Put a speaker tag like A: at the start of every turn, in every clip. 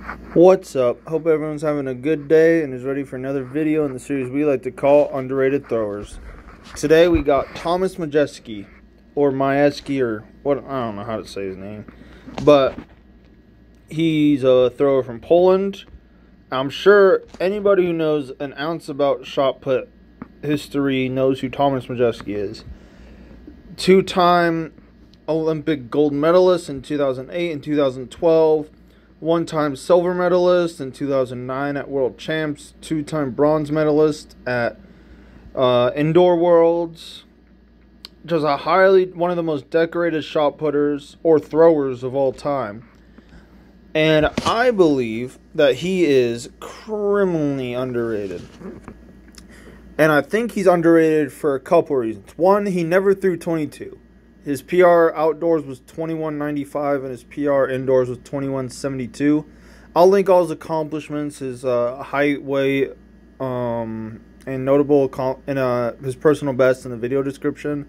A: What's up? Hope everyone's having a good day and is ready for another video in the series we like to call Underrated Throwers. Today we got Tomasz Majewski, or Majewski, or what, I don't know how to say his name, but he's a thrower from Poland. I'm sure anybody who knows an ounce about shot put history knows who Tomasz Majewski is. Two-time Olympic gold medalist in 2008 and 2012. One-time silver medalist in 2009 at World Champs. Two-time bronze medalist at Indoor Worlds. Just one of the most decorated shot putters or throwers of all time. And I believe that he is criminally underrated. And I think he's underrated for a couple reasons. One, he never threw 22. His PR outdoors was 21.95 and his PR indoors was 21.72. I'll link all his accomplishments, his height, weight, and notable his personal best in the video description.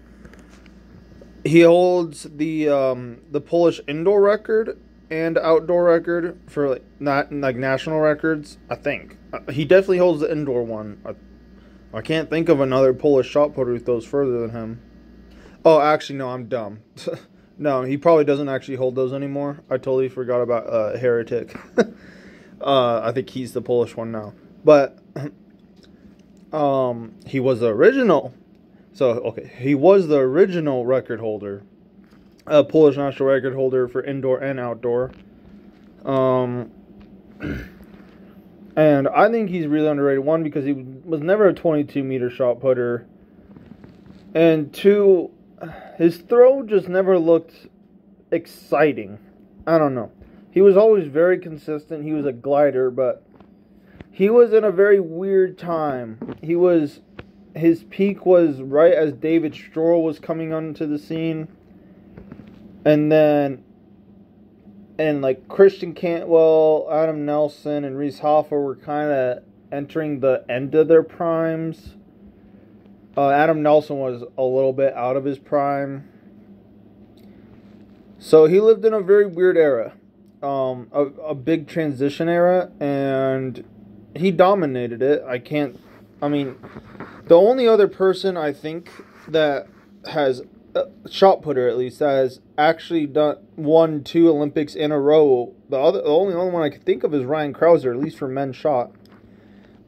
A: He holds the Polish indoor record and outdoor record for not national records. I think he definitely holds the indoor one. I can't think of another Polish shot putter who throws further than him. Oh, actually, no, I'm dumb. No, he probably doesn't actually hold those anymore. I totally forgot about Heretic. I think he's the Polish one now. But he was the original. So, okay, he was the original record holder. Polish national record holder for indoor and outdoor. And I think he's really underrated. One, because he was never a 22-meter shot putter. And two, his throw just never looked exciting. I don't know. He was always very consistent. He was a glider, but he was in a very weird time. His peak was right as David Stroll was coming onto the scene. And like Christian Cantwell, Adam Nelson, and Reese Hoffa were kind of entering the end of their primes. Adam Nelson was a little bit out of his prime. So he lived in a very weird era. A big transition era. And he dominated it. The only other person I think that has, shot putter at least, that has actually won 2 Olympics in a row, the only one I can think of is Ryan Krauser, at least for men's shot.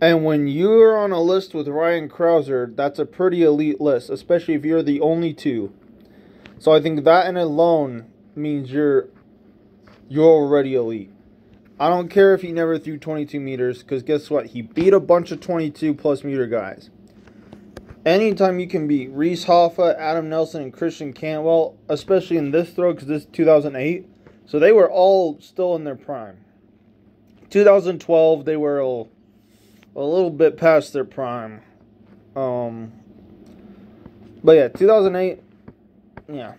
A: And when you're on a list with Ryan Krauser, that's a pretty elite list, especially if you're the only 2. So I think that in alone means you're already elite. I don't care if he never threw 22 meters, because guess what? He beat a bunch of 22-plus meter guys. Anytime you can beat Reese Hoffa, Adam Nelson, and Christian Cantwell, especially in this throw, because this is 2008, so they were all still in their prime. 2012, they were a little bit past their prime. But yeah, 2008, yeah.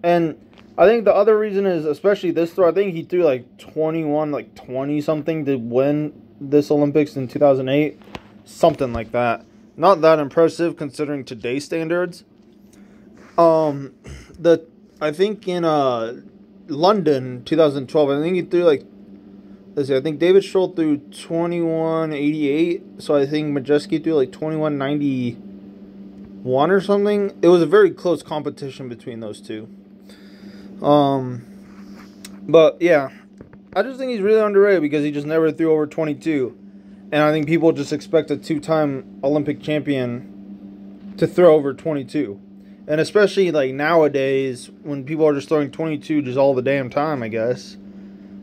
A: And I think the other reason is, especially this throw, I think he threw like 20-something to win this Olympics in 2008. Something like that. Not that impressive considering today's standards. I think in London, 2012, I think he threw like, let's see, I think David Stroll threw 21.88, so I think Majewski threw like 21.91 or something. It was a very close competition between those two. But yeah, I just think he's really underrated because he just never threw over 22. And I think people just expect a 2-time Olympic champion to throw over 22. And especially like nowadays when people are just throwing 22 just all the damn time, I guess.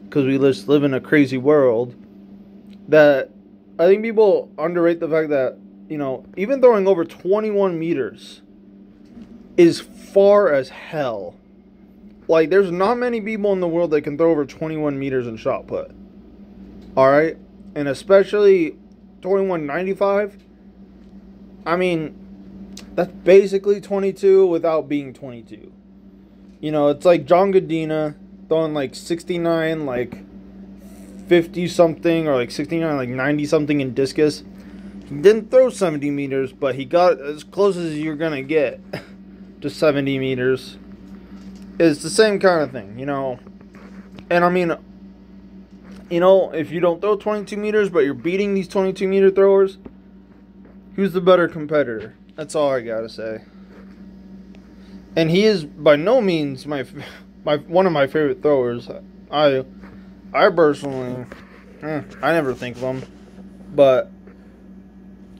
A: Because we just live in a crazy world, that I think people underrate the fact that, even throwing over 21 meters is far as hell. Like, there's not many people in the world that can throw over 21 meters in shot put. Alright? And especially 21.95. I mean, that's basically 22 without being 22. It's like John Godina throwing like 69, like 50 something, or like 69, like 90 something in discus. He didn't throw 70 meters, but he got as close as you're gonna get to 70 meters. It's the same kind of thing, And I mean, You know, if you don't throw 22 meters, but you're beating these 22 meter throwers, who's the better competitor? That's all I gotta say. And he is by no means my one of my favorite throwers. I personally, I never think of him, but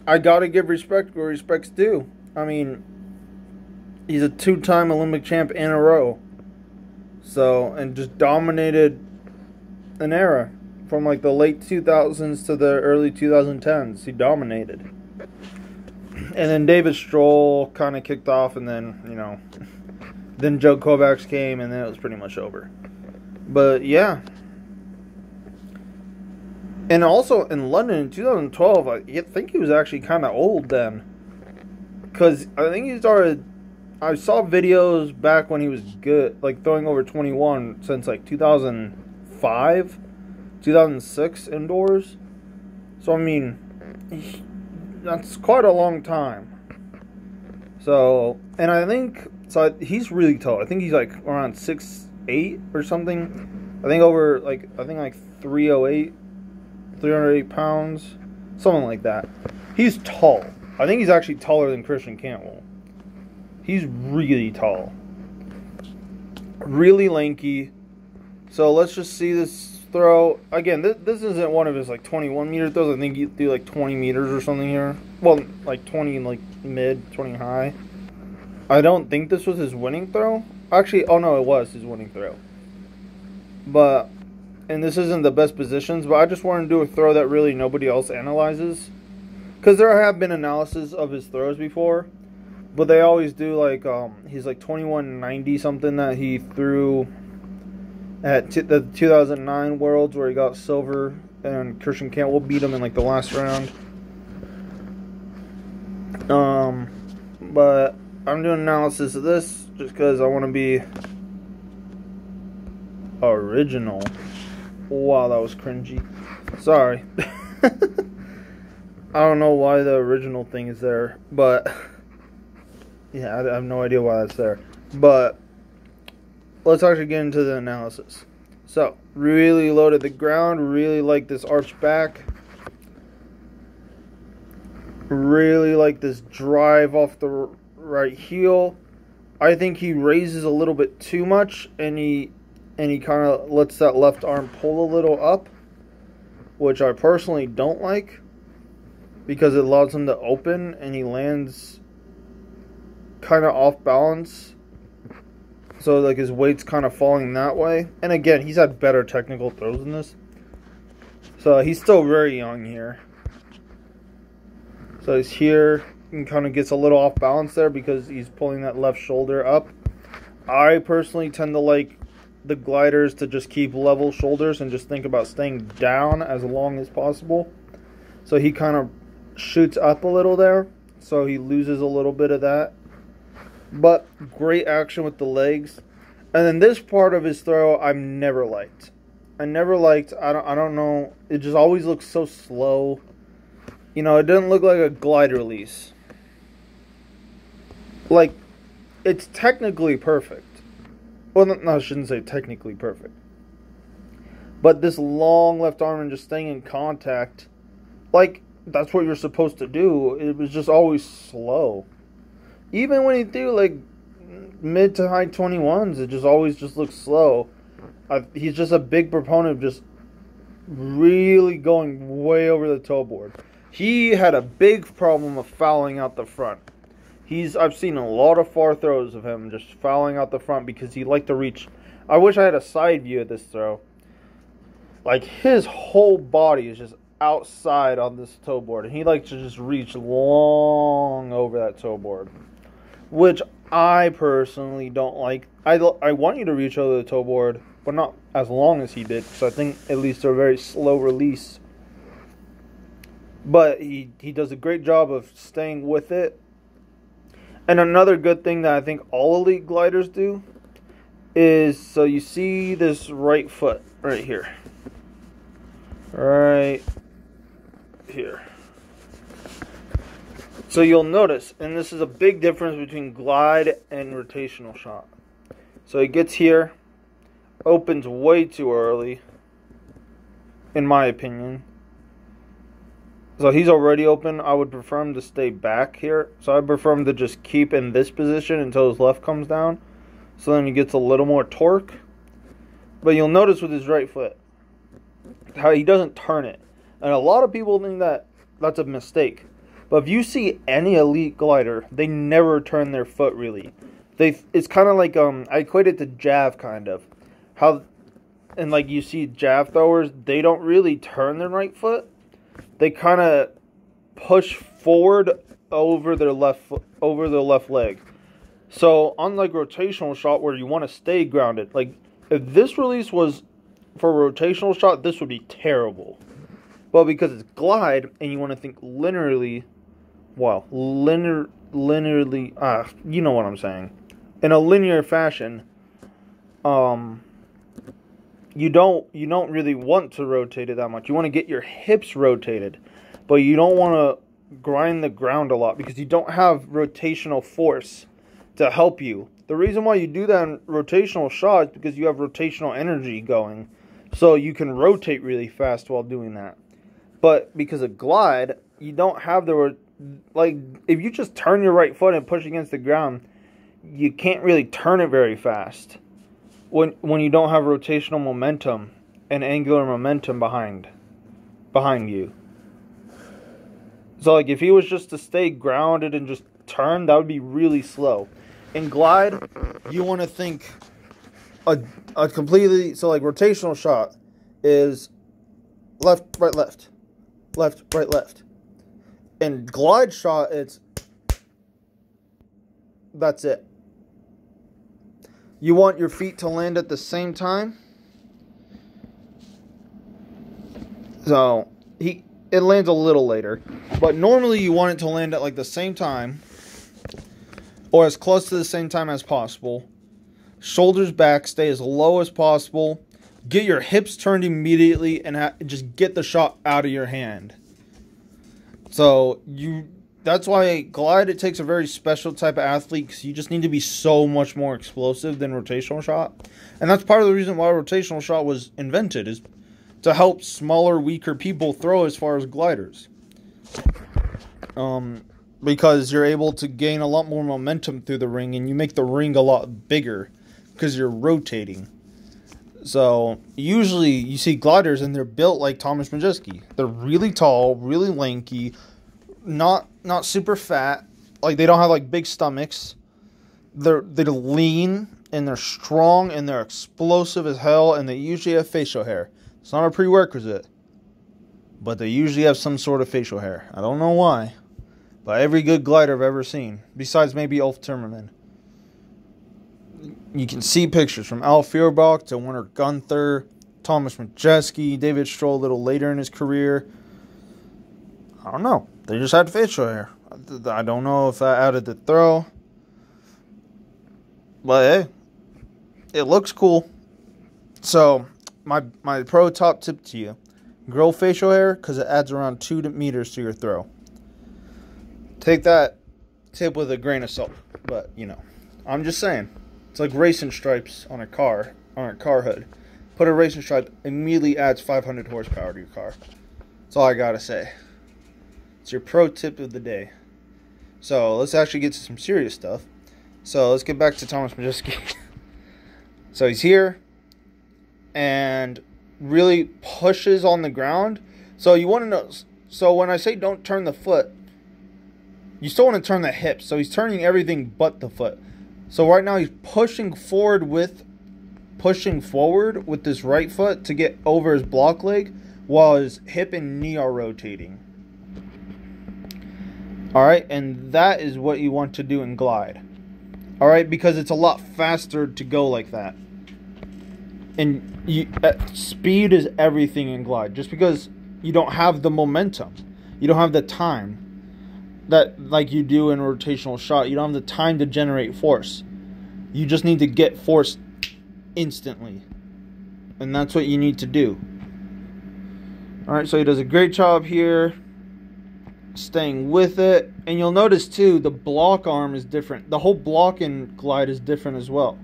A: I gotta give respect where respect's due. I mean, he's a 2-time Olympic champ in a row. So, and just dominated an era from like the late 2000s to the early 2010s. He dominated. And then David Stroll kind of kicked off, and then, you know, then Joe Kovacs came, and then it was pretty much over. But yeah. And also in London in 2012, I think he was actually kind of old then. Because I think he started, I saw videos back when he was good, like throwing over 21 since like 2005, 2006 indoors. So, I mean, that's quite a long time. So, and I think, so he's really tall. I think he's like around 6'8" or something. I think over like, 308, 308 pounds, something like that. He's tall. I think he's actually taller than Christian Cantwell. He's really tall. Really lanky. So let's just see this throw. Again, this isn't one of his like 21 meter throws. I think you do like 20 meters or something here. Well, like 20 like mid, 20 high. I don't think this was his winning throw. Actually, oh no, it was his winning throw. But, and this isn't the best positions, but I just wanted to do a throw that really nobody else analyzes. Because there have been analysis of his throws before. But they always do like, he's like 2190 something that he threw at the 2009 Worlds where he got silver, and Christian Cantwell beat him in like the last round. But I'm doing analysis of this just because I want to be original. Wow, that was cringy. Sorry. I don't know why the original thing is there, but yeah, I have no idea why that's there. But let's actually get into the analysis. So, really loaded the ground. Really like this arch back. Really like this drive off the right heel. I think he raises a little bit too much, and he kind of lets that left arm pull a little up, which I personally don't like because it allows him to open, and he lands kind of off balance. So, like, his weight's kind of falling that way. And again, he's had better technical throws than this. So, he's still very young here. So, he's here and kind of gets a little off balance there because he's pulling that left shoulder up. I personally tend to like the gliders to just keep level shoulders and just think about staying down as long as possible. So, he kind of shoots up a little there. So, he loses a little bit of that. But great action with the legs. And then this part of his throw I've never liked. I don't know. It just always looks so slow. You know, it doesn't look like a glide release. Like, it's technically perfect. Well, no, I shouldn't say technically perfect. But this long left arm and just staying in contact, like, that's what you're supposed to do. It was just always slow. Even when he threw like mid to high 21s, it just always just looks slow. He's just a big proponent of just really going way over the toe board. He had a big problem of fouling out the front. I've seen a lot of far throws of him just fouling out the front because he liked to reach. I wish I had a side view of this throw. Like, his whole body is just outside on this toe board, and he likes to just reach long over that toe board, which I personally don't like. I want you to reach over the toe board, but not as long as he did, because I think at least they're a very slow release. But he does a great job of staying with it. And another good thing that I think all elite gliders do is, so you see this right foot right here. Right here. So you'll notice, and this is a big difference between glide and rotational shot. So he gets here, opens way too early, in my opinion. So he's already open. I would prefer him to stay back here. So I prefer him to just keep in this position until his left comes down. So then he gets a little more torque. But you'll notice with his right foot how he doesn't turn it. And a lot of people think that that's a mistake. But if you see any elite glider, they never turn their foot really. It's kind of like, I equate it to jav kind of. And like you see jav throwers, they don't really turn their right foot. They kind of push forward over their left leg. So unlike rotational shot where you want to stay grounded, like if this release was for a rotational shot, this would be terrible. But because it's glide and you want to think linearly, you know what I'm saying, in a linear fashion, you don't really want to rotate it that much. You want to get your hips rotated, but you don't want to grind the ground a lot because you don't have rotational force to help you. The reason why you do that in rotational shot is because you have rotational energy going, so you can rotate really fast while doing that. But because of glide, you don't have like if you just turn your right foot and push against the ground, you can't really turn it very fast when you don't have rotational momentum and angular momentum behind you. So like if he was just to stay grounded and just turn, that would be really slow. In glide, you want to think a completely, so like rotational shot is left, right, left, left, right, left. In glide shot, that's it. You want your feet to land at the same time. So it lands a little later, but normally you want it to land at like the same time or as close to the same time as possible. Shoulders back, stay as low as possible. Get your hips turned immediately and just get the shot out of your hand. So that's why glide, it takes a very special type of athlete because you just need to be so much more explosive than rotational shot. And that's part of the reason why rotational shot was invented, is to help smaller, weaker people throw as far as gliders. Because you're able to gain a lot more momentum through the ring and you make the ring a lot bigger because you're rotating. So usually you see gliders and they're built like Tomasz Majewski. They're really tall, really lanky, not super fat. Like they don't have like big stomachs. They're lean and they're strong and they're explosive as hell, and they usually have facial hair. It's not a prerequisite, but they usually have some sort of facial hair. I don't know why, but every good glider I've ever seen, besides maybe Ulf Timmerman. You can see pictures from Al Feuerbach to Werner Gunther, Tomasz Majewski, David Stroll a little later in his career. I don't know. They just had facial hair. I don't know if that added the throw. But hey, it looks cool. So, my pro top tip to you. Grow facial hair because it adds around 2 meters to your throw. Take that tip with a grain of salt. But, I'm just saying. It's like racing stripes on a car hood. Put a racing stripe, immediately adds 500 horsepower to your car. That's all I gotta say. It's your pro tip of the day. So let's actually get to some serious stuff. So let's get back to Tomasz Majewski. So he's here and really pushes on the ground. So you want to know. So when I say don't turn the foot, you still want to turn the hips. So he's turning everything but the foot. So right now he's pushing forward with this right foot to get over his block leg while his hip and knee are rotating. Alright, and that is what you want to do in glide. Alright, because it's a lot faster to go like that. And speed is everything in glide. Just because you don't have the momentum, you don't have the time that like you do in a rotational shot. You don't have the time to generate force. You just need to get force instantly. And that's what you need to do. Alright, so he does a great job here, staying with it. And you'll notice too, the block arm is different. The whole block in glide is different as well.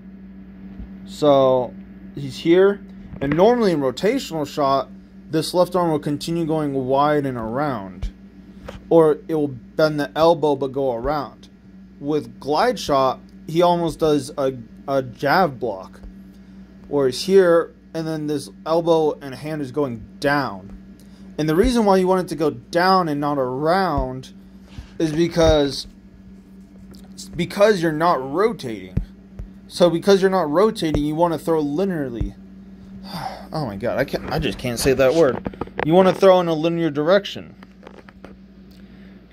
A: So he's here. And normally in rotational shot, this left arm will continue going wide and around. Or it will bend the elbow but go around. With glide shot, he almost does a jab block. Whereas here, and then this elbow and hand is going down. And the reason why you want it to go down and not around is because you're not rotating. So because you're not rotating, you want to throw linearly. Oh my god, I just can't say that word. You want to throw in a linear direction.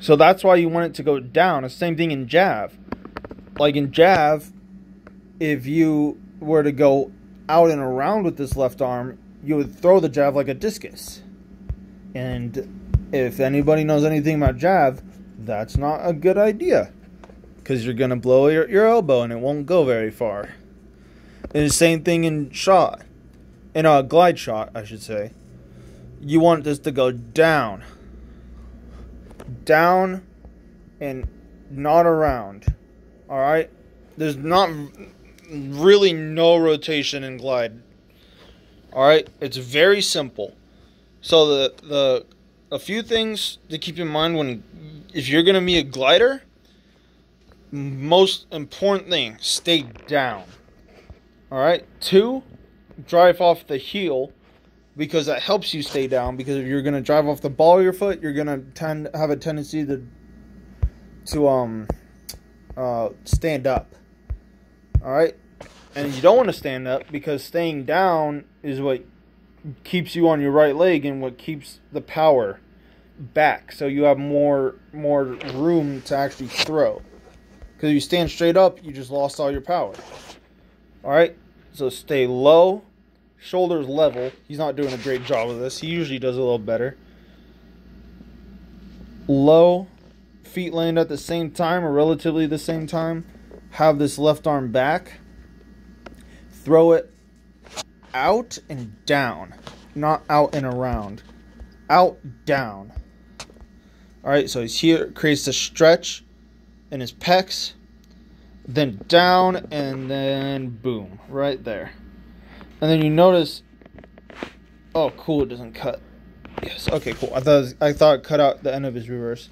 A: So that's why you want it to go down. The same thing in jab. Like in jab, if you were to go out and around with this left arm, you would throw the jab like a discus. And if anybody knows anything about jab, that's not a good idea. Because you're going to blow your elbow and it won't go very far. And the same thing in shot. In a glide shot, I should say. You want this to go down. Down and not around. Alright? There's not really no rotation in glide. Alright? It's very simple. So a few things to keep in mind if you're going to be a glider, most important thing, stay down. Alright? 2, drive off the heel, because that helps you stay down. Because if you're going to drive off the ball of your foot, you're going to have a tendency to stand up. Alright? And you don't want to stand up, because staying down is what keeps you on your right leg and what keeps the power back. So you have more room to actually throw. Because if you stand straight up, you just lost all your power. Alright? So stay low. Shoulders level. He's not doing a great job of this. He usually does a little better. Low. Feet land at the same time, or relatively the same time. Have this left arm back. Throw it out and down. Not out and around. Out, down. Alright, so he's here. Creates a stretch in his pecs. Then down, and then boom. Right there. And then you notice... Oh, cool, it doesn't cut. Yes, okay, cool. I thought it cut out the end of his reverse.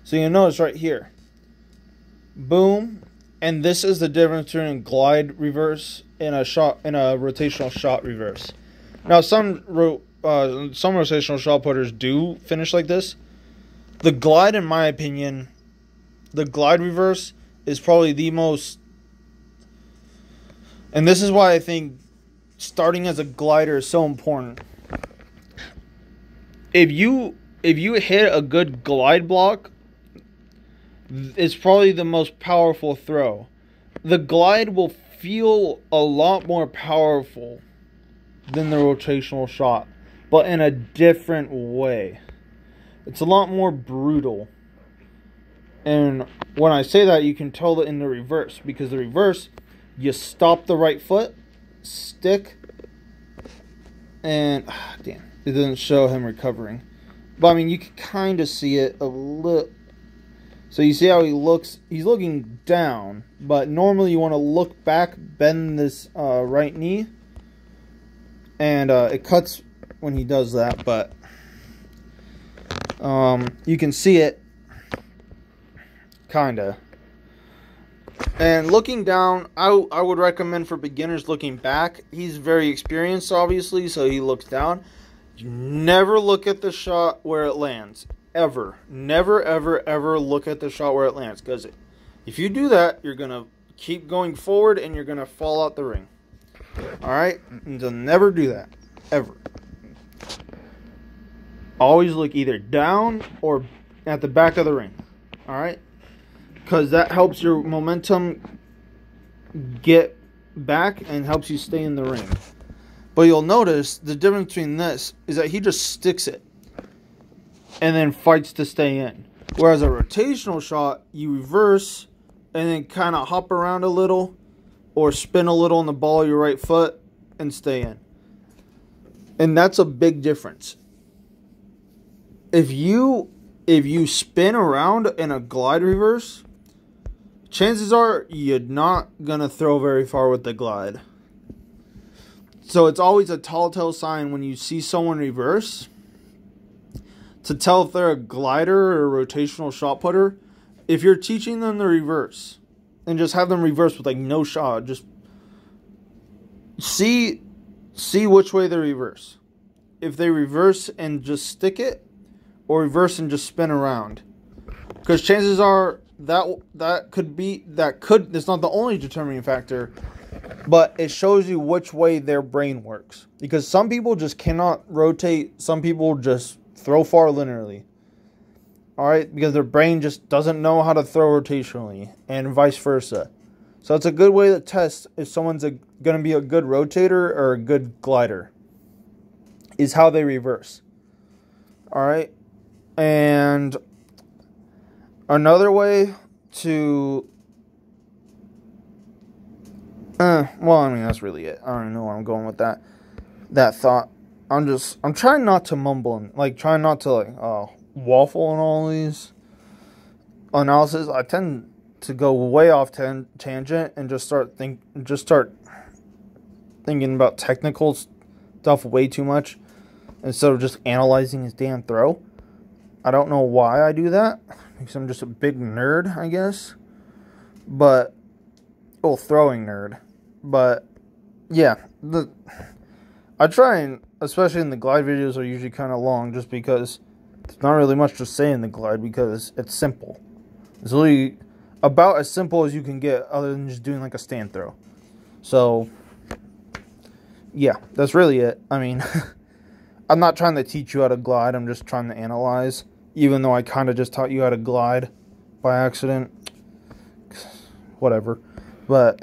A: So you notice right here. Boom. And this is the difference between a glide reverse and a rotational shot reverse. Now, some rotational shot putters do finish like this. The glide, in my opinion, the glide reverse is probably the most... And this is why I think starting as a glider is so important. If you hit a good glide block, it's probably the most powerful throw. The glide will feel a lot more powerful than the rotational shot, but in a different way. It's a lot more brutal. And when I say that, you can tell it in the reverse, because the reverse, you stop the right foot, stick, and damn, it doesn't show him recovering. But I mean, you can kind of see it a little. So you see how he looks? He's looking down, but normally you want to look back, bend this right knee, and it cuts when he does that. But you can see it, kinda. And looking down, I would recommend for beginners looking back. He's very experienced, obviously, so he looks down. You never look at the shot where it lands. Ever. Never, ever, ever look at the shot where it lands. Because if you do that, you're going to keep going forward and you're going to fall out the ring. Alright? So never do that. Ever. Always look either down or at the back of the ring. Alright? Because that helps your momentum get back and helps you stay in the ring. But you'll notice the difference between this is that he just sticks it and then fights to stay in. Whereas a rotational shot, you reverse and then kind of hop around a little or spin a little on the ball of your right foot and stay in. And that's a big difference. If you spin around in a glide reverse, chances are you're not going to throw very far with the glide. So it's always a telltale sign when you see someone reverse to tell if they're a glider or a rotational shot putter, if you're teaching them the reverse, and just have them reverse with like no shot, just see which way they reverse. If they reverse and just stick it, or reverse and just spin around. Because chances are that could, it's not the only determining factor, but it shows you which way their brain works. Because some people just cannot rotate, some people just throw far linearly. Alright, because their brain just doesn't know how to throw rotationally, and vice versa. So it's a good way to test if someone's going to be a good rotator or a good glider, is how they reverse. Alright, and another way to, that's really it. I don't even know where I'm going with that thought. I'm trying not to mumble and trying not to waffle on all these analysis. I tend to go way off tangent and just start thinking about technical stuff way too much instead of just analyzing his damn throw. I don't know why I do that, because I'm just a big nerd, I guess. But throwing nerd. But yeah, I try, and especially in the glide videos, are usually kind of long, just because there's not really much to say in the glide, because it's simple. It's really about as simple as you can get, other than just doing like a stand throw. So yeah, that's really it. I mean, I'm not trying to teach you how to glide, I'm just trying to analyze, even though I kind of just taught you how to glide by accident. Whatever. But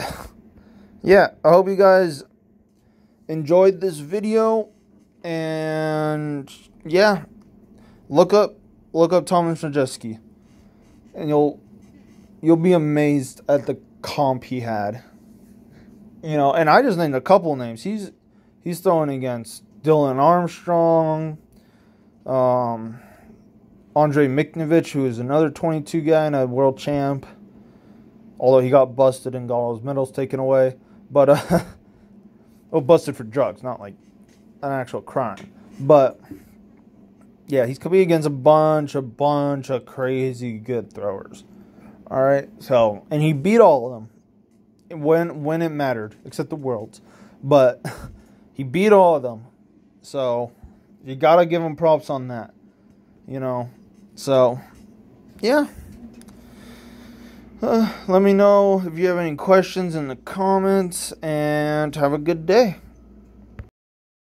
A: yeah, I hope you guys enjoyed this video, and yeah, look up Tomasz Majewski, and you'll be amazed at the comp he had. And I just named a couple names. He's throwing against Dylan Armstrong, Andre Miknovich, who is another 22 guy and a world champ, although he got busted and got all his medals taken away. But busted for drugs, not like an actual crime. But yeah, he's coming against a bunch of crazy good throwers. All right, so, and he beat all of them when it mattered, except the Worlds. But he beat all of them, so you gotta give him props on that. So yeah. Let me know if you have any questions in the comments, and have a good day.